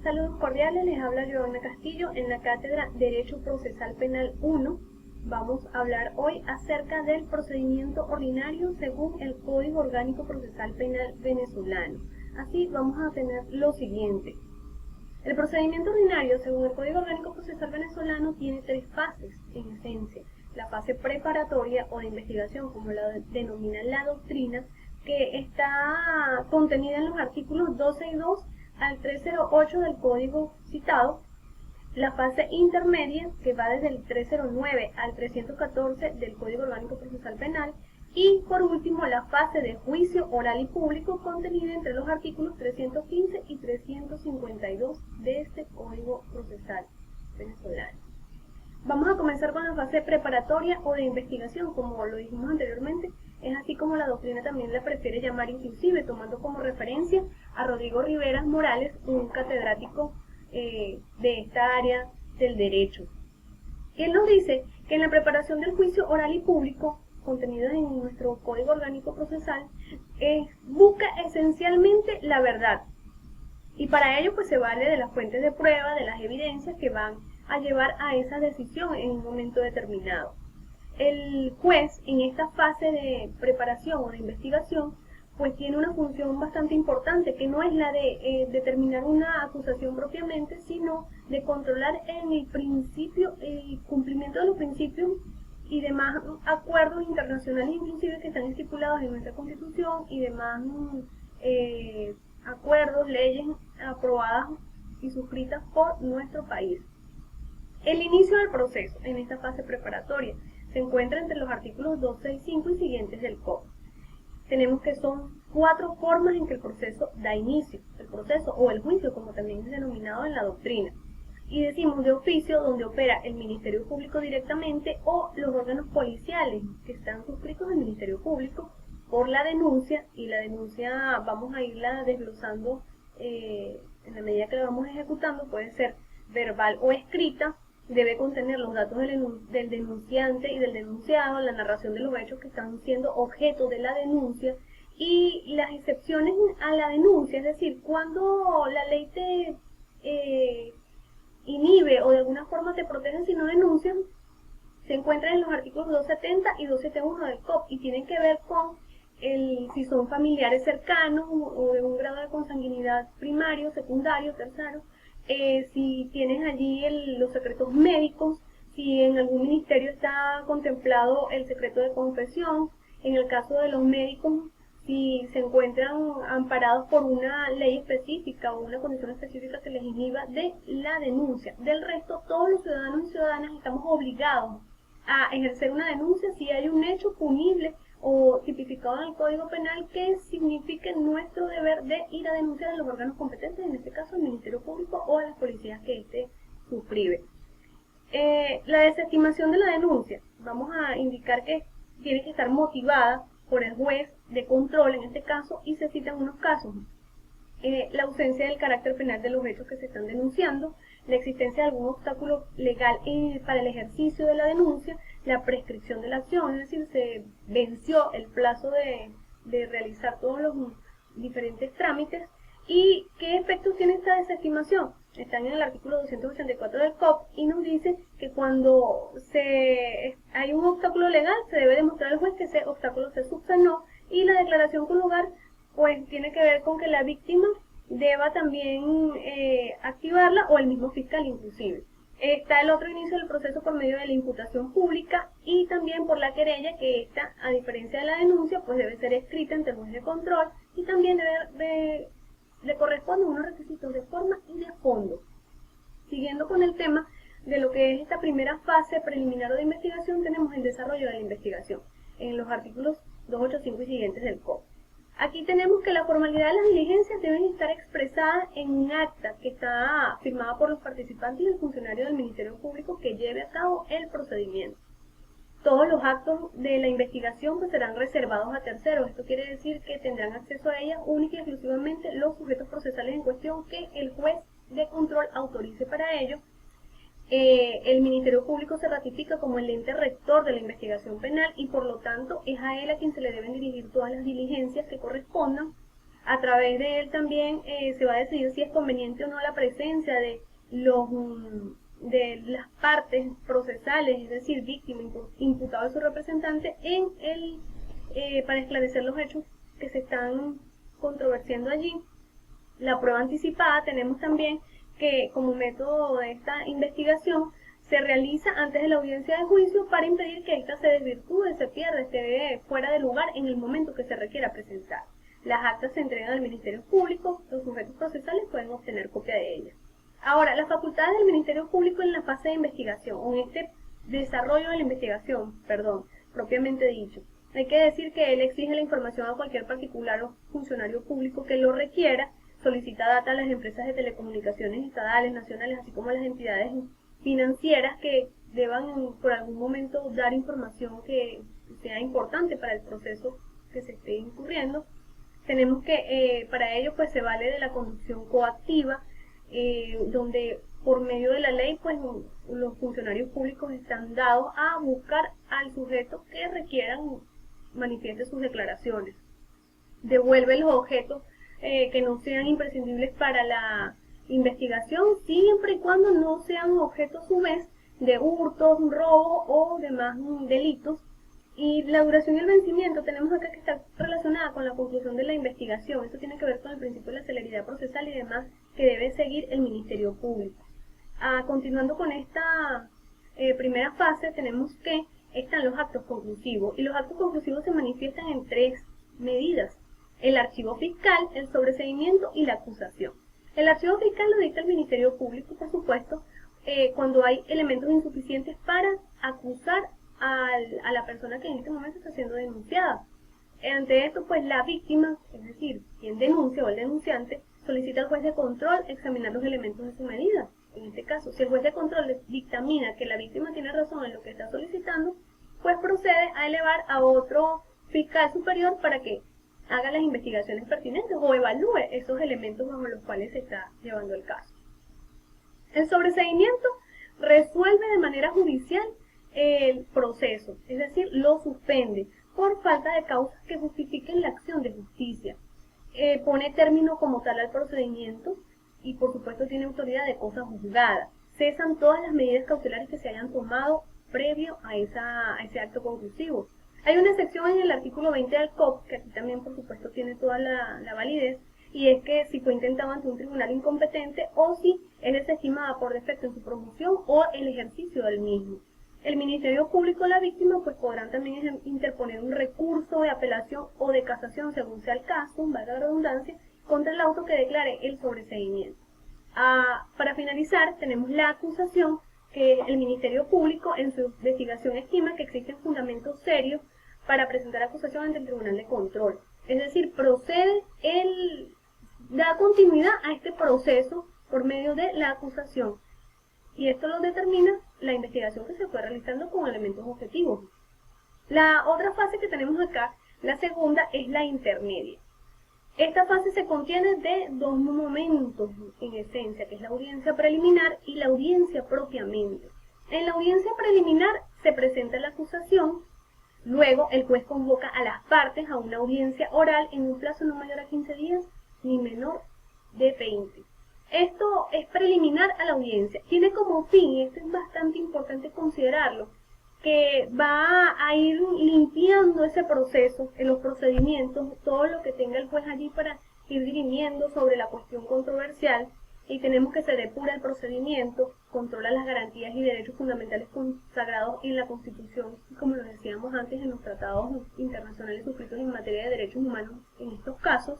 Saludos cordiales, les habla Joana Castillo en la cátedra Derecho Procesal Penal 1. Vamos a hablar hoy acerca del procedimiento ordinario según el Código Orgánico Procesal Penal venezolano. Así vamos a tener lo siguiente. El procedimiento ordinario según el Código Orgánico Procesal venezolano tiene tres fases en esencia. La fase preparatoria o de investigación, como la denomina la doctrina, que está contenida en los artículos 12 y 2 al 308 del código citado, la fase intermedia, que va desde el 309 al 314 del Código Orgánico Procesal Penal, y por último la fase de juicio oral y público contenida entre los artículos 315 y 352 de este Código Procesal venezolano. Vamos a comenzar con la fase preparatoria o de investigación, como lo dijimos anteriormente. Es así como la doctrina también la prefiere llamar, inclusive tomando como referencia a Rodrigo Rivera Morales, un catedrático de esta área del derecho. Él nos dice que en la preparación del juicio oral y público, contenido en nuestro Código Orgánico Procesal, busca esencialmente la verdad. Y para ello pues se vale de las fuentes de prueba, de las evidencias que van a llevar a esa decisión en un momento determinado. El juez en esta fase de preparación o de investigación pues tiene una función bastante importante, que no es la de determinar una acusación propiamente, sino de controlar en el principio el cumplimiento de los principios y demás acuerdos internacionales inclusive que están estipulados en nuestra Constitución y demás acuerdos, leyes aprobadas y suscritas por nuestro país. El inicio del proceso en esta fase preparatoria se encuentra entre los artículos 265 y siguientes del COP. Tenemos que son cuatro formas en que el proceso da inicio, el proceso o el juicio, como también es denominado en la doctrina. Y decimos de oficio, donde opera el Ministerio Público directamente o los órganos policiales que están suscritos al Ministerio Público, por la denuncia, y la denuncia vamos a irla desglosando en la medida que la vamos ejecutando, puede ser verbal o escrita. Debe contener los datos del denunciante y del denunciado, la narración de los hechos que están siendo objeto de la denuncia y las excepciones a la denuncia, es decir, cuando la ley te inhibe o de alguna forma te protege si no denuncias, se encuentran en los artículos 270 y 271 del COP y tienen que ver con si son familiares cercanos o de un grado de consanguinidad primario, secundario, tercero. Si tienes allí los secretos médicos, si en algún ministerio está contemplado el secreto de confesión, en el caso de los médicos, si se encuentran amparados por una ley específica o una condición específica que les inhiba de la denuncia. Del resto, todos los ciudadanos y ciudadanas estamos obligados a ejercer una denuncia si hay un hecho punible o tipificado en el Código Penal que signifique nuestro deber de ir a denunciar a los órganos competentes, en este caso el Ministerio Público o a las policías que éste suscribe. La desestimación de la denuncia, vamos a indicar que tiene que estar motivada por el juez de control en este caso y se citan unos casos. La ausencia del carácter penal de los hechos que se están denunciando, la existencia de algún obstáculo legal para el ejercicio de la denuncia, la prescripción de la acción, es decir, se venció el plazo de realizar todos los diferentes trámites. ¿Y qué efectos tiene esta desestimación? Están en el artículo 284 del COP y nos dice que cuando hay un obstáculo legal se debe demostrar al juez que ese obstáculo se subsanó y la declaración con lugar pues tiene que ver con que la víctima deba también activarla o el mismo fiscal inclusive. Está el otro inicio del proceso por medio de la imputación pública y también por la querella, que esta, a diferencia de la denuncia, pues debe ser escrita ante el juez de control y también le corresponden unos requisitos de forma y de fondo. Siguiendo con el tema de lo que es esta primera fase preliminar o de investigación, tenemos el desarrollo de la investigación en los artículos 285 y siguientes del COP. Aquí tenemos que la formalidad de las diligencias deben estar expresadas en un acta que está firmada por los participantes y el funcionario del Ministerio Público que lleve a cabo el procedimiento. Todos los actos de la investigación pues serán reservados a terceros. Esto quiere decir que tendrán acceso a ellas única y exclusivamente los sujetos procesales en cuestión que el juez de control autorice para ello. El Ministerio Público se ratifica como el ente rector de la investigación penal y por lo tanto es a él a quien se le deben dirigir todas las diligencias que correspondan A través de él también se va a decidir si es conveniente o no la presencia de de las partes procesales, es decir, víctima, imputado y su representante, para esclarecer los hechos que se están controversiando allí. La prueba anticipada tenemos también que como método de esta investigación se realiza antes de la audiencia de juicio para impedir que ésta se desvirtúe, se pierda, esté fuera de lugar en el momento que se requiera presentar. Las actas se entregan al Ministerio Público, los sujetos procesales pueden obtener copia de ellas. Ahora, las facultades del Ministerio Público en la fase de investigación, o en este desarrollo de la investigación, propiamente dicho. Hay que decir que él exige la información a cualquier particular o funcionario público que lo requiera, solicita data a las empresas de telecomunicaciones estatales, nacionales, así como a las entidades financieras que deban por algún momento dar información que sea importante para el proceso que se esté incurriendo. Tenemos que para ello pues se vale de la conducción coactiva, donde por medio de la ley pues los funcionarios públicos están dados a buscar al sujeto que requieran manifieste sus declaraciones. Devuelve los objetos que no sean imprescindibles para la investigación, siempre y cuando no sean objetos a su vez de hurtos, robo o demás delitos. Y la duración y el vencimiento tenemos acá que está relacionada con la conclusión de la investigación. Esto tiene que ver con el principio de la celeridad procesal y demás que debe seguir el Ministerio Público. Continuando con esta primera fase, tenemos que están los actos conclusivos. Y los actos conclusivos se manifiestan en tres medidas: el archivo fiscal, el sobreseimiento y la acusación. El archivo fiscal lo dicta el Ministerio Público, por supuesto, cuando hay elementos insuficientes para acusar a la persona que en este momento está siendo denunciada. Ante esto, pues la víctima, es decir, quien denuncia o el denunciante, solicita al juez de control examinar los elementos de su medida. En este caso, si el juez de control dictamina que la víctima tiene razón en lo que está solicitando, pues procede a elevar a otro fiscal superior para que haga las investigaciones pertinentes o evalúe esos elementos bajo los cuales se está llevando el caso. El sobreseimiento resuelve de manera judicial el proceso, es decir, lo suspende por falta de causas que justifiquen la acción de justicia. Pone término como tal al procedimiento y por supuesto tiene autoridad de cosa juzgada. Cesan todas las medidas cautelares que se hayan tomado previo a ese acto conclusivo. Hay una excepción en el artículo 20 del COP, que aquí también por supuesto tiene toda la validez, y es que si fue intentado ante un tribunal incompetente o si es desestimada por defecto en su promoción o el ejercicio del mismo. El Ministerio Público y la víctima pues podrán también interponer un recurso de apelación o de casación según sea el caso, valga la redundancia, contra el auto que declare el sobreseimiento. Para finalizar, tenemos la acusación, que el Ministerio Público en su investigación estima que existen fundamentos serios para presentar acusación ante el Tribunal de Control. Es decir, da continuidad a este proceso por medio de la acusación. Y esto lo determina la investigación que se fue realizando con elementos objetivos. La otra fase que tenemos acá, la segunda, es la intermedia. Esta fase se contiene de dos momentos en esencia, que es la audiencia preliminar y la audiencia propiamente. En la audiencia preliminar se presenta la acusación, luego el juez convoca a las partes a una audiencia oral en un plazo no mayor a 15 días ni menor de 20. Esto es preliminar a la audiencia. Tiene como fin, y esto es bastante importante considerarlo, que va a ir limpiando ese proceso, en los procedimientos, todo lo que tenga el juez allí para ir dirimiendo sobre la cuestión controversial, y tenemos que se depura el procedimiento, controla las garantías y derechos fundamentales consagrados en la Constitución, como lo decíamos antes en los tratados internacionales suscritos en materia de derechos humanos en estos casos,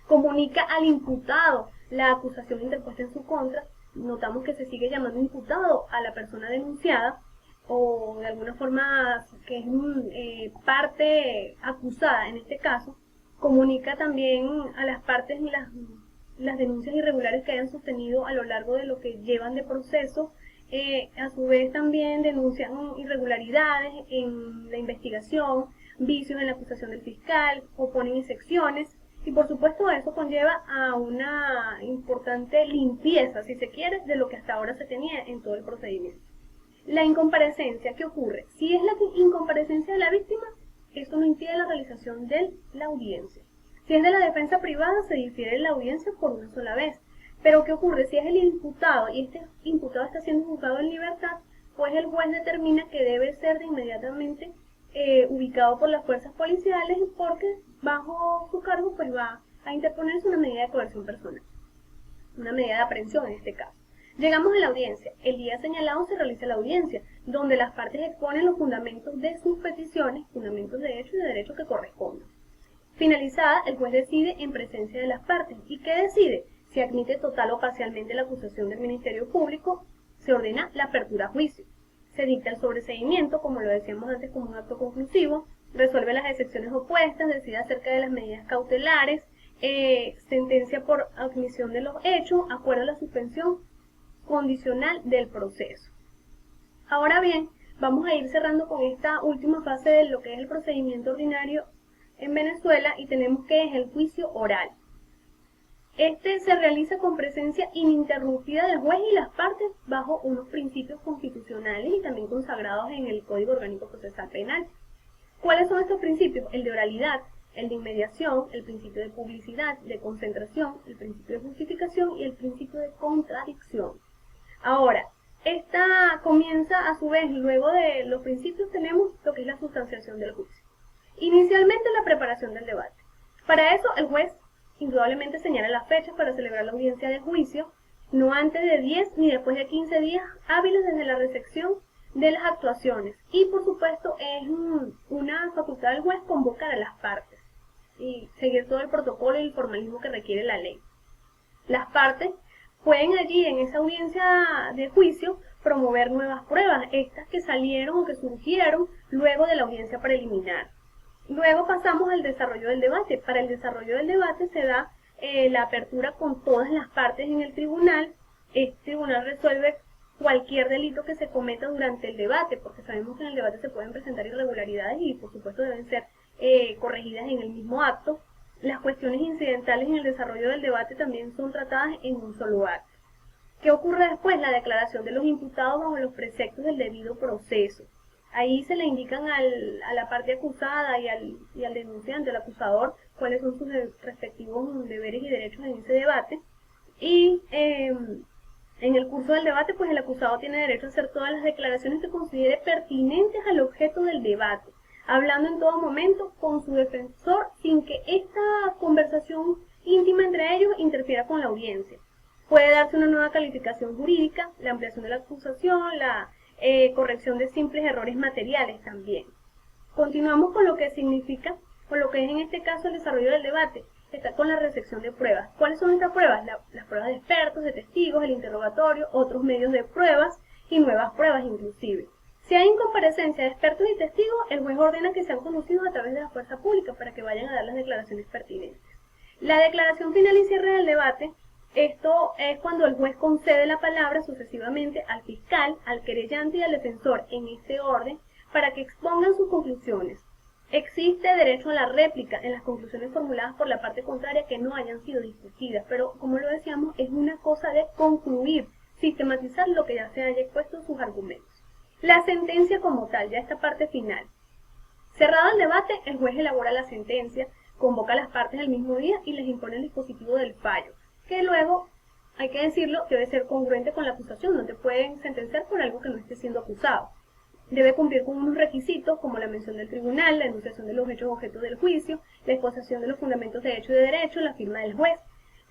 comunica al imputado la acusación interpuesta en su contra. Notamos que se sigue llamando imputado a la persona denunciada, o de alguna forma que es parte acusada en este caso. Comunica también a las partes las denuncias irregulares que hayan sostenido a lo largo de lo que llevan de proceso. A su vez también denuncian irregularidades en la investigación, vicios en la acusación del fiscal, oponen excepciones. Y por supuesto eso conlleva a una importante limpieza, si se quiere, de lo que hasta ahora se tenía en todo el procedimiento. La incomparecencia, ¿qué ocurre? Si es la incomparecencia de la víctima, esto no impide la realización de la audiencia. Si es de la defensa privada, se difiere la audiencia por una sola vez. Pero ¿qué ocurre? Si es el imputado y este imputado está siendo juzgado en libertad, pues el juez determina que debe ser de inmediatamente ubicado por las fuerzas policiales, porque bajo su cargo pues va a interponerse una medida de coerción personal, una medida de aprehensión en este caso. Llegamos a la audiencia. El día señalado se realiza la audiencia, donde las partes exponen los fundamentos de sus peticiones, fundamentos de hecho y de derecho que correspondan. Finalizada, el juez decide en presencia de las partes. ¿Y qué decide? Si admite total o parcialmente la acusación del Ministerio Público, se ordena la apertura a juicio. Se dicta el sobreseimiento, como lo decíamos antes, como un acto conclusivo, resuelve las excepciones opuestas, decide acerca de las medidas cautelares, sentencia por admisión de los hechos, acuerda la suspensión condicional del proceso. Ahora bien, vamos a ir cerrando con esta última fase de lo que es el procedimiento ordinario en Venezuela y tenemos que es el juicio oral. Este se realiza con presencia ininterrumpida del juez y las partes bajo unos principios constitucionales y también consagrados en el Código Orgánico Procesal Penal. ¿Cuáles son estos principios? El de oralidad, el de inmediación, el principio de publicidad, de concentración, el principio de justificación y el principio de contradicción. Ahora, esta comienza a su vez, luego de los principios tenemos lo que es la sustanciación del juicio. Inicialmente la preparación del debate. Para eso el juez indudablemente señala las fechas para celebrar la audiencia de juicio, no antes de 10 ni después de 15 días hábiles desde la recepción de las actuaciones. Y por supuesto es una facultad del juez convocar a las partes y seguir todo el protocolo y el formalismo que requiere la ley. Las partes pueden allí en esa audiencia de juicio promover nuevas pruebas, estas que salieron o que surgieron luego de la audiencia preliminar. Luego pasamos al desarrollo del debate. Para el desarrollo del debate se da la apertura con todas las partes en el tribunal. Este tribunal resuelve cualquier delito que se cometa durante el debate, porque sabemos que en el debate se pueden presentar irregularidades y por supuesto deben ser corregidas en el mismo acto. Las cuestiones incidentales en el desarrollo del debate también son tratadas en un solo acto. ¿Qué ocurre después? La declaración de los imputados bajo los preceptos del debido proceso. Ahí se le indican a la parte acusada y al denunciante, al acusador, cuáles son sus respectivos deberes y derechos en ese debate. Y en el curso del debate, pues el acusado tiene derecho a hacer todas las declaraciones que considere pertinentes al objeto del debate, hablando en todo momento con su defensor sin que esta conversación íntima entre ellos interfiera con la audiencia. Puede darse una nueva calificación jurídica, la ampliación de la acusación, la corrección de simples errores materiales también. Continuamos con lo que significa, con lo que es en este caso el desarrollo del debate. Está con la recepción de pruebas. ¿Cuáles son estas pruebas? Las pruebas de expertos, de testigos, el interrogatorio, otros medios de pruebas y nuevas pruebas inclusive. Si hay incomparecencia de expertos y testigos, el juez ordena que sean conducidos a través de la fuerza pública para que vayan a dar las declaraciones pertinentes. La declaración final y cierre del debate. Esto es cuando el juez concede la palabra sucesivamente al fiscal, al querellante y al defensor en este orden para que expongan sus conclusiones. Existe derecho a la réplica en las conclusiones formuladas por la parte contraria que no hayan sido discutidas, pero como lo decíamos, es una cosa de concluir, sistematizar lo que ya se haya expuesto sus argumentos. La sentencia como tal, ya esta parte final. Cerrado el debate, el juez elabora la sentencia, convoca a las partes el mismo día y les impone el dispositivo del fallo, que luego, hay que decirlo, debe ser congruente con la acusación, no te pueden sentenciar por algo que no esté siendo acusado. Debe cumplir con unos requisitos como la mención del tribunal, la enunciación de los hechos objeto del juicio, la exposición de los fundamentos de hecho y de derecho, la firma del juez.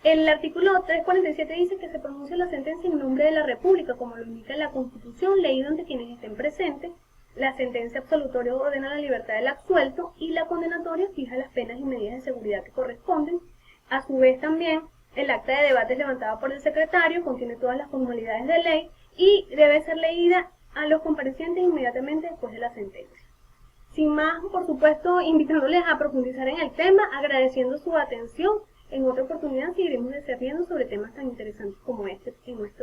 El artículo 347 dice que se pronuncia la sentencia en nombre de la República, como lo indica la Constitución, leído ante quienes estén presentes. La sentencia absolutoria ordena la libertad del absuelto y la condenatoria fija las penas y medidas de seguridad que corresponden. A su vez también, el acta de debate es levantada por el secretario, contiene todas las formalidades de ley y debe ser leída a los comparecientes inmediatamente después de la sentencia. Sin más, por supuesto, invitándoles a profundizar en el tema, agradeciendo su atención. En otra oportunidad seguiremos discutiendo sobre temas tan interesantes como este en nuestra